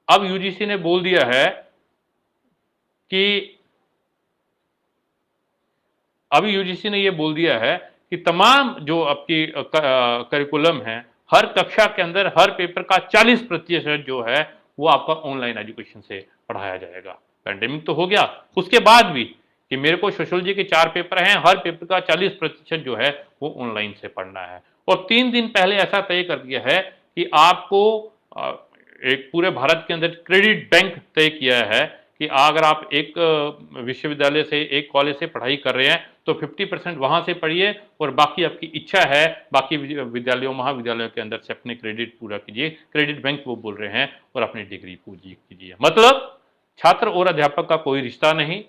अब यूजीसी ने बोल दिया है कि अभी यूजीसी ने ये बोल दिया है कि तमाम जो आपकी करिकुलम है, हर कक्षा के अंदर हर पेपर का 40% जो है वो आपका ऑनलाइन एजुकेशन से पढ़ाया जाएगा। पैंडेमिक तो हो गया, उसके बाद भी कि मेरे को सोशियोलॉजी के 4 पेपर हैं, हर पेपर का 40% जो है वो ऑनलाइन से पढ़ना है। और 3 दिन पहले ऐसा तय कर दिया है कि आपको एक पूरे भारत के अंदर क्रेडिट बैंक तय किया है कि अगर आप एक विश्वविद्यालय से, एक कॉलेज से पढ़ाई कर रहे हैं तो 50% वहां से पढ़िए और बाकी आपकी इच्छा है बाकी विद्यालयों, महाविद्यालयों के अंदर से अपने क्रेडिट पूरा कीजिए। क्रेडिट बैंक वो बोल रहे हैं, और अपनी डिग्री पूरी कीजिए। मतलब छात्र और अध्यापक का कोई रिश्ता नहीं,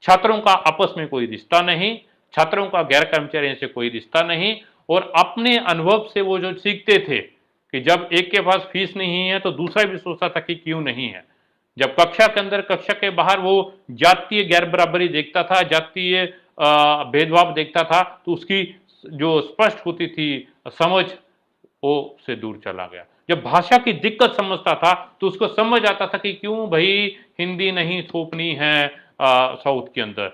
छात्रों का आपस में कोई रिश्ता नहीं, छात्रों का गैर कर्मचारियों से कोई रिश्ता नहीं, और अपने अनुभव से वो जो सीखते थे कि जब एक के पास फीस नहीं है तो दूसरा भी सोचता था कि क्यों नहीं है। जब कक्षा के अंदर, कक्षा के बाहर वो जातीय गैर बराबरी देखता था, जातीय भेदभाव देखता था, तो उसकी जो स्पष्ट होती थी समझ, वो से दूर चला गया। जब भाषा की दिक्कत समझता था तो उसको समझ आता था कि क्यों भाई हिंदी नहीं थोपनी है साउथ के अंदर,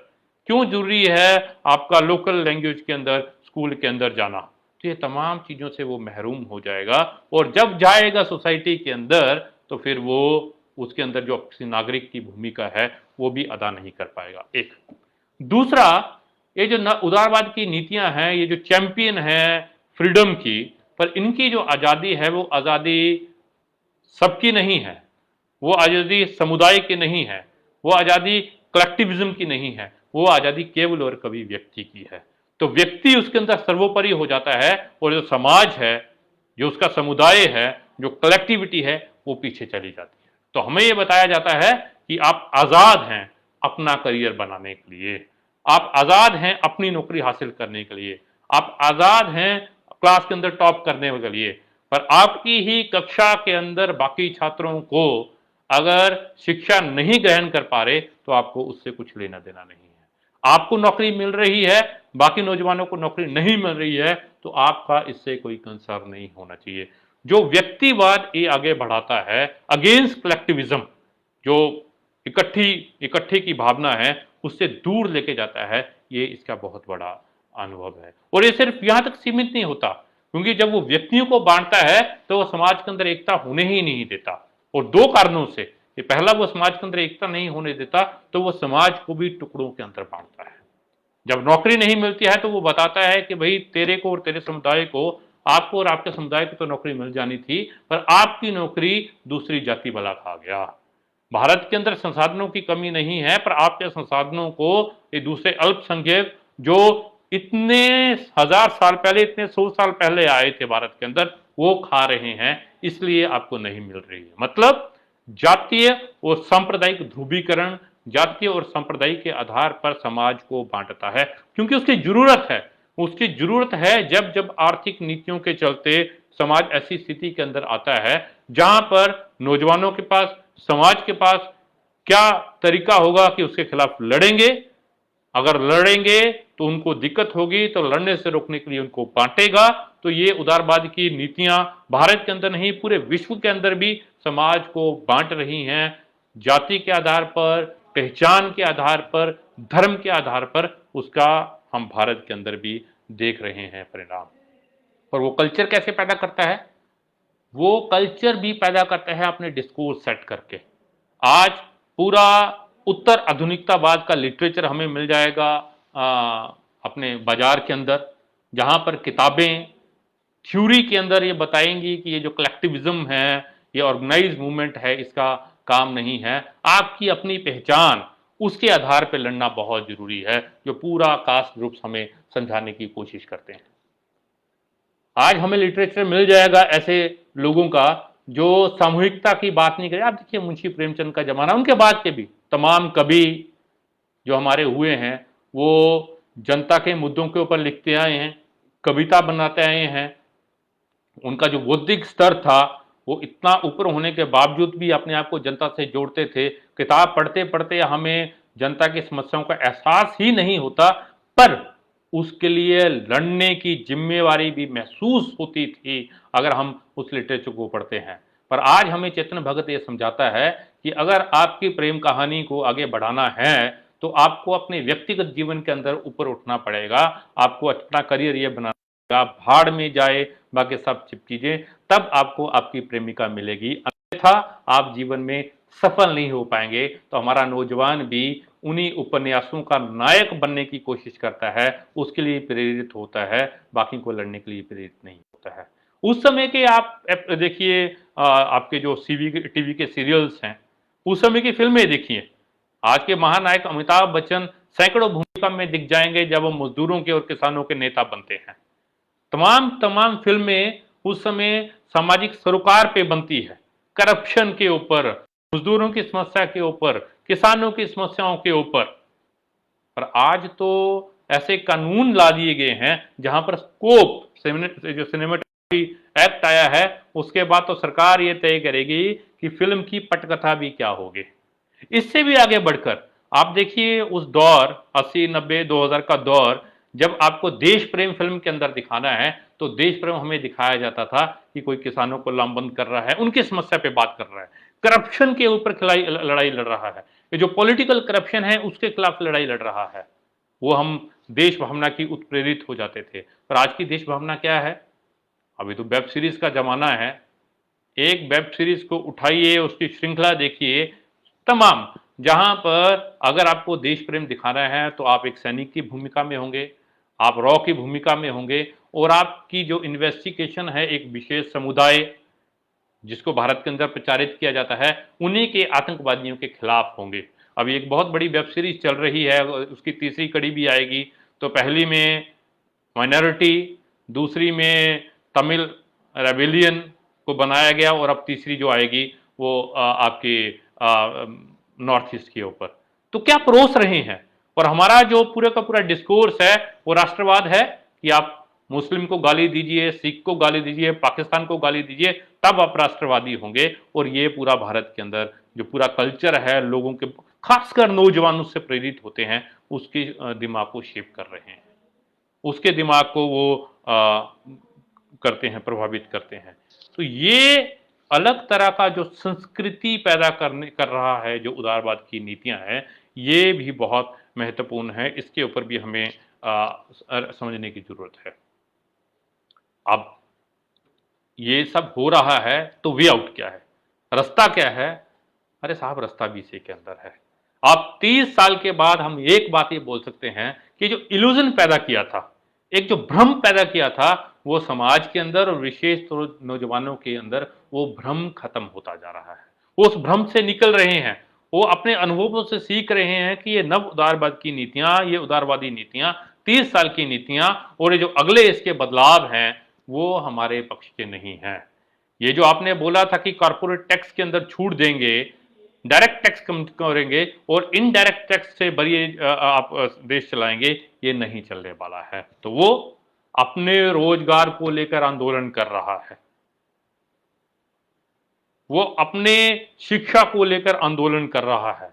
क्यों जरूरी है आपका लोकल लैंग्वेज के अंदर स्कूल के अंदर जाना। तो ये तमाम चीजों से वो महरूम हो जाएगा, और जब जाएगा सोसाइटी के अंदर तो फिर वो उसके अंदर जो किसी नागरिक की भूमिका है वो भी अदा नहीं कर पाएगा। एक दूसरा, ये जो उदारवाद की नीतियां हैं, ये जो चैंपियन है फ्रीडम की, पर इनकी जो आज़ादी है वो आज़ादी सबकी नहीं है, वो आज़ादी समुदाय की नहीं है, वो आज़ादी कलेक्टिविज्म की नहीं है, वो आज़ादी केवल और कभी व्यक्ति की है। तो व्यक्ति उसके अंदर सर्वोपरि हो जाता है, और जो समाज है, जो उसका समुदाय है, जो कलेक्टिविटी है, वो पीछे चली जाती है। तो हमें ये बताया जाता है कि आप आज़ाद हैं अपना करियर बनाने के लिए, आप आज़ाद हैं अपनी नौकरी हासिल करने के लिए, आप आज़ाद हैं क्लास के अंदर टॉप करने के लिए, पर आपकी ही कक्षा के अंदर बाकी छात्रों को अगर शिक्षा नहीं ग्रहण कर पा रहे तो आपको उससे कुछ लेना देना नहीं है। आपको नौकरी मिल रही है, बाकी नौजवानों को नौकरी नहीं मिल रही है, तो आपका इससे कोई कंसर्न नहीं होना चाहिए। जो व्यक्तिवाद ये आगे बढ़ाता है अगेंस्ट कलेक्टिविज्म, जो इकट्ठी की भावना है, उससे दूर लेके जाता है, ये इसका बहुत बड़ा अनुभव है। और ये सिर्फ यहां तक सीमित नहीं होता, क्योंकि जब वो व्यक्तियों को बांटता है तो वो समाज के अंदर एकता होने ही नहीं देता, और 2 कारणों से। ये पहला, वो समाज के अंदर एकता नहीं होने देता, तो वो समाज को भी टुकड़ों के अंदर बांटता है। जब नौकरी नहीं मिलती है तो वो बताता है कि भाई तेरे को और तेरे समुदाय को, आपको और आपके समुदाय को तो नौकरी मिल जानी थी, पर आपकी नौकरी दूसरी जाति वाला खा गया। भारत के अंदर संसाधनों की कमी नहीं है, पर आपके संसाधनों को ये दूसरे अल्पसंख्यक जो इतने 1000 साल पहले, इतने 100 साल पहले आए थे भारत के अंदर, वो खा रहे हैं, इसलिए आपको नहीं मिल रही है। मतलब जातीय और सांप्रदायिक ध्रुवीकरण, जातीय और सांप्रदायिक के आधार पर समाज को बांटता है, क्योंकि उसकी जरूरत है। उसकी जरूरत है जब जब आर्थिक नीतियों के चलते समाज ऐसी स्थिति के अंदर आता है जहां पर नौजवानों के पास, समाज के पास क्या तरीका होगा कि उसके खिलाफ लड़ेंगे। अगर लड़ेंगे तो उनको दिक्कत होगी, तो लड़ने से रोकने के लिए उनको बांटेगा। तो ये उदारवाद की नीतियां भारत के अंदर नहीं, पूरे विश्व के अंदर भी समाज को बांट रही हैं, जाति के आधार पर, पहचान के आधार पर, धर्म के आधार पर। उसका हम भारत के अंदर भी देख रहे हैं परिणाम। और वो कल्चर कैसे पैदा करता है? वो कल्चर भी पैदा करता है अपने डिस्कोर्स सेट करके। आज पूरा उत्तर आधुनिकतावाद का लिटरेचर हमें मिल जाएगा अपने बाजार के अंदर, जहां पर किताबें थ्योरी के अंदर ये बताएंगी कि ये जो कलेक्टिविज्म है, ये ऑर्गेनाइज मूवमेंट है, इसका काम नहीं है। आपकी अपनी पहचान, उसके आधार पर लड़ना बहुत जरूरी है, जो पूरा कास्ट ग्रुप्स हमें समझाने की कोशिश करते हैं। आज हमें लिटरेचर मिल जाएगा ऐसे लोगों का जो सामूहिकता की बात नहीं करे। आप देखिए मुंशी प्रेमचंद का जमाना, उनके बाद के भी तमाम कवि जो हमारे हुए हैं वो जनता के मुद्दों के ऊपर लिखते आए हैं, कविता बनाते आए हैं। उनका जो बौद्धिक स्तर था वो इतना ऊपर होने के बावजूद भी अपने आप को जनता से जोड़ते थे। किताब पढ़ते पढ़ते हमें जनता की समस्याओं का एहसास ही नहीं होता, पर उसके लिए लड़ने की जिम्मेवारी भी महसूस होती थी अगर हम उस लिटरेचर को पढ़ते हैं। पर आज हमें चेतन भगत ये समझाता है कि अगर आपकी प्रेम कहानी को आगे बढ़ाना है तो आपको अपने व्यक्तिगत जीवन के अंदर ऊपर उठना पड़ेगा, आपको अपना करियर ये बनाना पड़ेगा, भाड़ में जाए बाकी सब चीजें, तब आपको आपकी प्रेमिका मिलेगी, अन्यथा आप जीवन में सफल नहीं हो पाएंगे। तो हमारा नौजवान भी उन्हीं उपन्यासों का नायक बनने की कोशिश करता है, उसके लिए प्रेरित होता है, बाकी को लड़ने के लिए प्रेरित नहीं होता है। उस समय के आप देखिए, आपके जो टीवी के सीरियल्स हैं, उस समय की फिल्में देखिए। आज के महानायक अमिताभ बच्चन सैकड़ों भूमिका में दिख जाएंगे जब वो मजदूरों के और किसानों के नेता बनते हैं। तमाम तमाम फिल्में उस समय सामाजिक सरोकार पे बनती है, करप्शन के ऊपर, मजदूरों की समस्या के ऊपर, किसानों की समस्याओं के ऊपर। पर आज तो ऐसे कानून ला दिए गए हैं जहां पर स्कोप, जो सिनेमेटोग्राफी एक्ट आया है उसके बाद तो सरकार ये तय करेगी कि फिल्म की पटकथा भी क्या होगी। इससे भी आगे बढ़कर आप देखिए उस दौर 80 90 2000 का दौर, जब आपको देश प्रेम फिल्म के अंदर दिखाना है तो देश प्रेम हमें दिखाया जाता था कि कोई किसानों को लामबंद कर रहा है, उनकी समस्या पे बात कर रहा है, करप्शन के ऊपर लड़ाई लड़ रहा है, ये जो पॉलिटिकल करप्शन है उसके खिलाफ लड़ाई लड़ रहा है। वो हम देश भावना की उत्प्रेरित हो जाते थे। पर आज की देश भावना क्या है? अभी तो वेब सीरीज का जमाना है। एक वेब सीरीज को उठाइए, उसकी श्रृंखला देखिए, तमाम जहां पर अगर आपको देश प्रेम दिखाना है तो आप एक सैनिक की भूमिका में होंगे, आप रॉ की भूमिका में होंगे, और आपकी जो इन्वेस्टिगेशन है एक विशेष समुदाय जिसको भारत के अंदर प्रचारित किया जाता है उन्हीं के आतंकवादियों के खिलाफ होंगे। अभी एक बहुत बड़ी वेब सीरीज चल रही है, उसकी तीसरी कड़ी भी आएगी। तो पहली में माइनॉरिटी, दूसरी में तमिल रेबिलियन को बनाया गया, और अब तीसरी जो आएगी वो आपके नॉर्थ ईस्ट के ऊपर। तो क्या परोस रहे हैं? और हमारा जो पूरा का पूरा डिस्कोर्स है वो राष्ट्रवाद है कि आप मुस्लिम को गाली दीजिए, सिख को गाली दीजिए, पाकिस्तान को गाली दीजिए, तब आप राष्ट्रवादी होंगे। और ये पूरा भारत के अंदर जो पूरा कल्चर है, लोगों के खासकर नौजवानों से प्रेरित होते हैं, उसके दिमाग को शेप कर रहे हैं, उसके दिमाग को वो करते हैं, प्रभावित करते हैं। तो ये अलग तरह का जो संस्कृति पैदा कर रहा है, जो उदारवाद की नीतियां हैं, ये भी बहुत महत्वपूर्ण है। इसके ऊपर भी हमें समझने की जरूरत है। अब ये सब हो रहा है तो वे आउट क्या है, रास्ता क्या है? अरे साहब, रास्ता भी इसी के अंदर है। आप 30 साल के बाद हम एक बात ये बोल सकते हैं कि जो इल्यूजन पैदा किया था, एक जो भ्रम पैदा किया था, वो समाज के अंदर और विशेष तौर नौजवानों के अंदर वो भ्रम खत्म होता जा रहा है। वो उस भ्रम से निकल रहे हैं, वो अपने अनुभवों से सीख रहे हैं कि ये नव उदारवाद की नीतियां, ये उदारवादी नीतियां, 30 साल की नीतियां और ये जो अगले इसके बदलाव हैं वो हमारे पक्ष के नहीं हैं। ये जो आपने बोला था कि कॉर्पोरेट टैक्स के अंदर छूट देंगे, डायरेक्ट टैक्स कम करेंगे और इनडायरेक्ट टैक्स से बड़ी आप देश चलाएंगे, ये नहीं चलने वाला है। तो वो अपने रोजगार को लेकर आंदोलन कर रहा है, वो अपने शिक्षा को लेकर आंदोलन कर रहा है।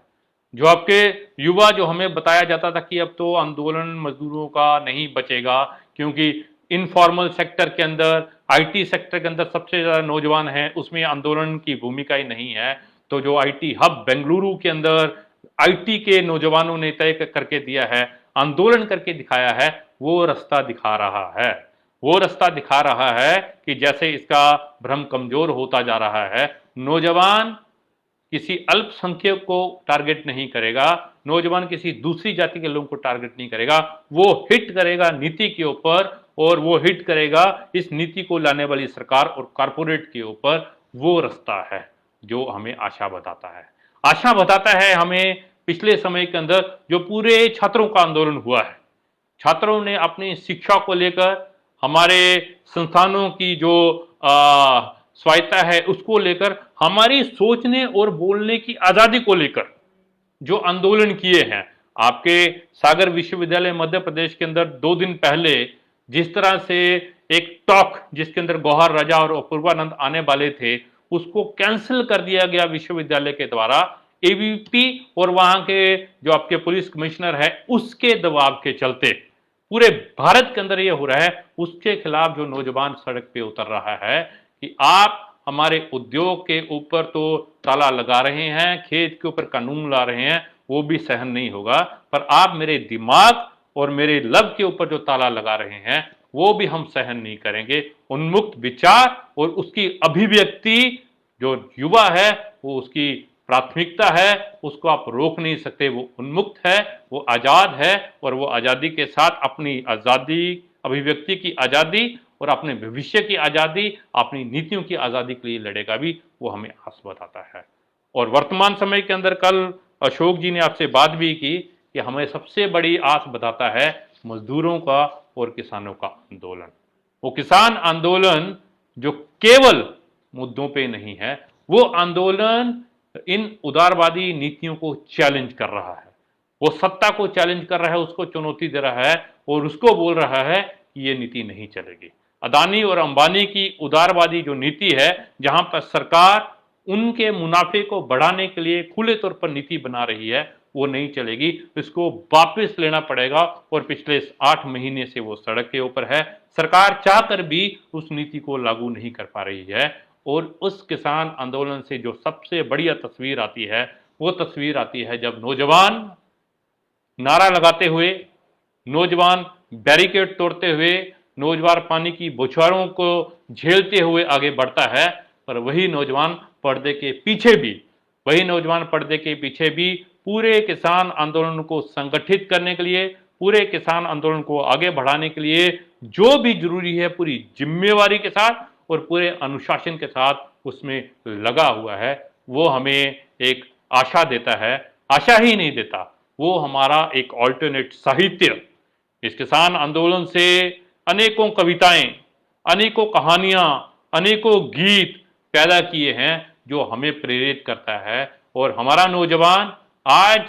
जो आपके युवा, जो हमें बताया जाता था कि अब तो आंदोलन मजदूरों का नहीं बचेगा क्योंकि इनफॉर्मल सेक्टर के अंदर, आईटी सेक्टर के अंदर सबसे ज्यादा नौजवान हैं, उसमें आंदोलन की भूमिका ही नहीं है। तो जो आईटी हब बेंगलुरु के अंदर आईटी के नौजवानों ने तय करके दिया है, आंदोलन करके दिखाया है, वो रास्ता दिखा रहा है। वो रास्ता दिखा रहा है कि जैसे इसका भ्रम कमजोर होता जा रहा है, नौजवान किसी अल्पसंख्यक को टारगेट नहीं करेगा, नौजवान किसी दूसरी जाति के लोगों को टारगेट नहीं करेगा, वो हिट करेगा नीति के ऊपर, और वो हिट करेगा इस नीति को लाने वाली सरकार और कारपोरेट के ऊपर। वो रास्ता है जो हमें आशा बताता है। आशा बताता है हमें पिछले समय के अंदर जो पूरे छात्रों का आंदोलन हुआ है, छात्रों ने अपनी शिक्षा को लेकर हमारे संस्थानों की जो स्वायत्ता है उसको लेकर, हमारी सोचने और बोलने की आजादी को लेकर जो आंदोलन किए हैं। आपके सागर विश्वविद्यालय मध्य प्रदेश के अंदर 2 दिन पहले जिस तरह से एक टॉक जिसके अंदर गौहर राजा और अपूर्वानंद आने वाले थे, उसको कैंसिल कर दिया गया विश्वविद्यालय के द्वारा। एबीपी और वहां के जो आपके पुलिस कमिश्नर है उसके दबाव के चलते पूरे भारत के अंदर यह हो रहा है। उसके खिलाफ जो नौजवान सड़क पे उतर रहा है कि आप हमारे उद्योग के ऊपर तो ताला लगा रहे हैं, खेत के ऊपर कानून ला रहे हैं, वो भी सहन नहीं होगा, पर आप मेरे दिमाग और मेरे लब के ऊपर जो ताला लगा रहे हैं वो भी हम सहन नहीं करेंगे। उन्मुक्त विचार और उसकी अभिव्यक्ति जो युवा है वो उसकी प्राथमिकता है, उसको आप रोक नहीं सकते। वो उन्मुक्त है, वो आजाद है और वो आजादी के साथ अपनी आजादी, अभिव्यक्ति की आजादी और अपने भविष्य की आजादी, अपनी नीतियों की आजादी के लिए लड़ेगा भी, वो हमें आस बताता है। और वर्तमान समय के अंदर कल अशोक जी ने आपसे बात भी की कि हमें सबसे बड़ी आस बताता है मजदूरों का और किसानों का आंदोलन। वो किसान आंदोलन जो केवल मुद्दों पे नहीं है, वो आंदोलन इन उदारवादी नीतियों को चैलेंज कर रहा है, वो सत्ता को चैलेंज कर रहा है, उसको चुनौती दे रहा है और उसको बोल रहा है कि ये नीति नहीं चलेगी। अदानी और अंबानी की उदारवादी जो नीति है, जहां पर सरकार उनके मुनाफे को बढ़ाने के लिए खुले तौर पर नीति बना रही है, वो नहीं चलेगी। इसको वापस लेना पड़ेगा और पिछले 8 महीने से वो सड़क के ऊपर है। सरकार चाहकर भी उस नीति को लागू नहीं कर पा रही है। और उस किसान आंदोलन से जो सबसे बढ़िया तस्वीर आती है, वो तस्वीर आती है जब नौजवान नारा लगाते हुए, नौजवान बैरिकेड तोड़ते हुए, नौजवान पानी की बौछारों को झेलते हुए आगे बढ़ता है। पर वही नौजवान पर्दे के पीछे भी, वही नौजवान पर्दे के पीछे भी पूरे किसान आंदोलन को संगठित करने के लिए, पूरे किसान आंदोलन को आगे बढ़ाने के लिए जो भी जरूरी है पूरी जिम्मेवारी के साथ और पूरे अनुशासन के साथ उसमें लगा हुआ है। वो हमें एक आशा देता है, आशा ही नहीं देता, वो हमारा एक ऑल्टरनेट साहित्य। इस किसान आंदोलन से अनेकों कविताएं, अनेकों कहानियां, अनेकों गीत पैदा किए हैं जो हमें प्रेरित करता है। और हमारा नौजवान आज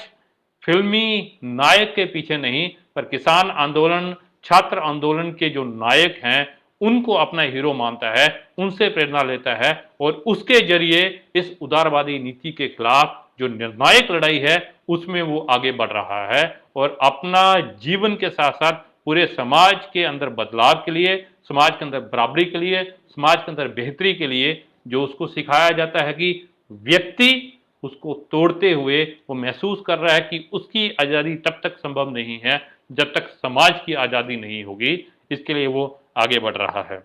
फिल्मी नायक के पीछे नहीं, पर किसान आंदोलन, छात्र आंदोलन के जो नायक हैं उनको अपना हीरो मानता है, उनसे प्रेरणा लेता है और उसके जरिए इस उदारवादी नीति के खिलाफ जो निर्णायक लड़ाई है उसमें वो आगे बढ़ रहा है। और अपना जीवन के साथ साथ पूरे समाज के अंदर बदलाव के लिए, समाज के अंदर बराबरी के लिए, समाज के अंदर बेहतरी के लिए जो उसको सिखाया जाता है कि व्यक्ति उसको तोड़ते हुए वो महसूस कर रहा है कि उसकी आज़ादी तब तक संभव नहीं है जब तक समाज की आज़ादी नहीं होगी। इसके लिए वो आगे बढ़ रहा है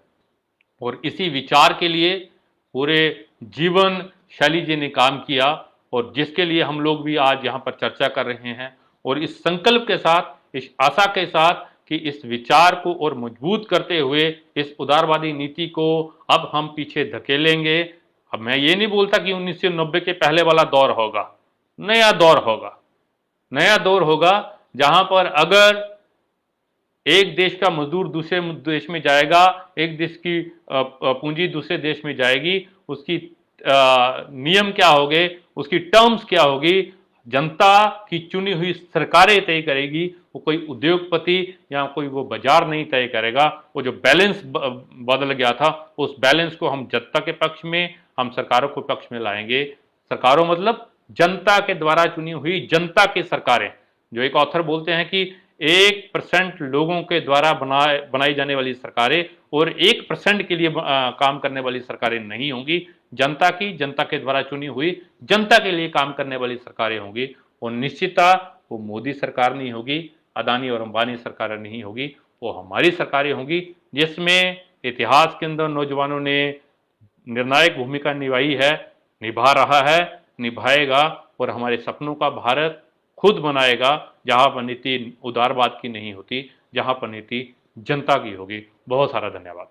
और इसी विचार के लिए पूरे जीवन शैली जी ने काम किया और जिसके लिए हम लोग भी आज यहाँ पर चर्चा कर रहे हैं। और इस संकल्प के साथ, इस आशा के साथ कि इस विचार को और मजबूत करते हुए इस उदारवादी नीति को अब हम पीछे धकेलेंगे। अब मैं ये नहीं बोलता कि 1990 के पहले वाला दौर होगा, नया दौर होगा, नया दौर होगा जहां पर अगर एक देश का मजदूर दूसरे देश में जाएगा, एक देश की पूंजी दूसरे देश में जाएगी, उसकी नियम क्या होंगे, उसकी टर्म्स क्या होगी, जनता की चुनी हुई सरकारें तय करेगी। वो कोई उद्योगपति या कोई वो बाजार नहीं तय करेगा। वो जो बैलेंस बदल गया था, उस बैलेंस को हम जनता के पक्ष में, हम सरकारों के पक्ष में लाएंगे। सरकारों मतलब जनता के द्वारा चुनी हुई जनता की सरकारें। जो एक ऑथर बोलते हैं कि 1% लोगों के द्वारा बनाई जाने वाली सरकारें और 1% के लिए काम करने वाली सरकारें नहीं होंगी। जनता की, जनता के द्वारा चुनी हुई, जनता के लिए काम करने वाली सरकारें होंगी। और निश्चितता वो मोदी सरकार नहीं होगी, अदानी और अंबानी सरकार नहीं होगी, वो हमारी सरकारें होंगी जिसमें इतिहास के अंदर नौजवानों ने निर्णायक भूमिका निभाई है, निभा रहा है, निभाएगा और हमारे सपनों का भारत खुद बनाएगा जहां पर नीति उदारवाद की नहीं होती, जहां पर नीति जनता की होगी। बहुत सारा धन्यवाद।